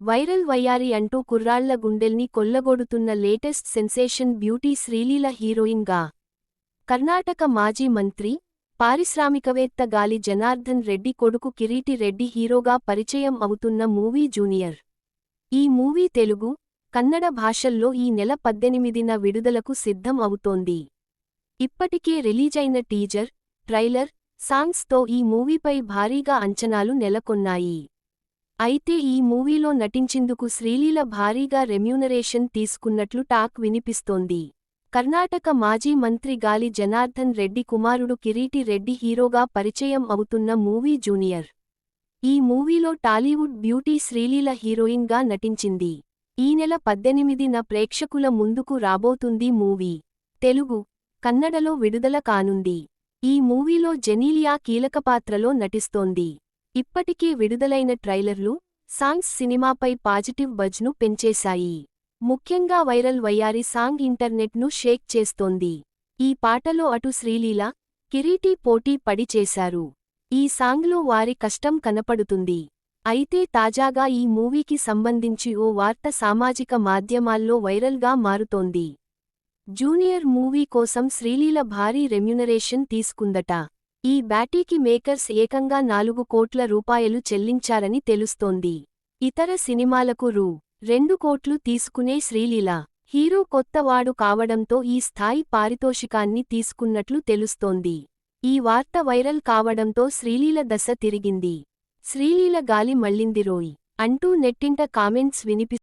Viral వయ్యారి అంటూ కుర్రాళ్ల గుండెల్ని కొల్లగొడుతున్న లేటెస్ట్ సెన్సేషన్ బ్యూటీ శ్రీలీల హీరోయిన్గా. కర్ణాటక మాజీ మంత్రి, పారిశ్రామికవేత్త గాలి జనార్దన్ రెడ్డి కొడుకు కిరీటి రెడ్డి హీరోగా పరిచయం అవుతున్న మూవీ జూనియర్. ఈ మూవీ తెలుగు, కన్నడ భాషల్లో ఈ నెల 18న విడుదలకు సిద్ధం అవుతోంది. ఇప్పటికే రిలీజైన టీజర్, ట్రైలర్, సాంగ్స్తో ఈ మూవీపై భారీగా అంచనాలు నెలకొన్నాయి. అయితే ఈ మూవీలో నటించిందుకు శ్రీలీల భారీగా రెమ్యూనరేషన్ తీసుకున్నట్లు టాక్ వినిపిస్తోంది. కర్ణాటక మాజీ మంత్రి గాలి జనార్దన్ రెడ్డి కుమారుడు కిరీటి రెడ్డి హీరోగా పరిచయం అవుతున్న మూవీ జూనియర్. ఈ మూవీలో టాలీవుడ్ బ్యూటీ శ్రీలీల హీరోయిన్గా నటించింది. ఈ నెల 18న ప్రేక్షకుల ముందుకు రాబోతుంది మూవీ. తెలుగు, కన్నడలో విడుదల కానుంది. ఈ మూవీలో జెనీలియా కీలకపాత్రలో నటిస్తోంది. ఇప్పటికే విడుదలైన ట్రైలర్లు, సాంగ్స్ సినిమాపై పాజిటివ్ బజ్ను పెంచేశాయి. ముఖ్యంగా వైరల్ వయ్యారి సాంగ్ ఇంటర్నెట్ను షేక్ చేస్తోంది. ఈ పాటలో అటు శ్రీలీల, కిరీటి పోటీ పడి చేశారు. ఈ సాంగ్లో వారి కష్టం కనపడుతుంది. అయితే తాజాగా ఈ మూవీకి సంబంధించి ఓ వార్త సామాజిక మాధ్యమాల్లో వైరల్గా మారుతోంది. జూనియర్ మూవీ కోసం శ్రీలీల భారీ రెమ్యునరేషన్ తీసుకుందట. ఈ బ్యాటీకి మేకర్స్ ఏకంగా 4 కోట్ల రూపాయలు చెల్లించారని తెలుస్తోంది. ఇతర సినిమాలకు రూ. 2 కోట్లు తీసుకునే శ్రీలీల, హీరో కొత్తవాడు కావడంతో ఈ స్థాయి పారితోషికాన్ని తీసుకున్నట్లు తెలుస్తోంది. ఈ వార్త వైరల్ కావడంతో శ్రీలీల దశ తిరిగింది. శ్రీలీల గాలి మళ్లిందిరోయ్ అంటూ నెట్టింట కామెంట్స్ వినిపిస్తున్నాయి.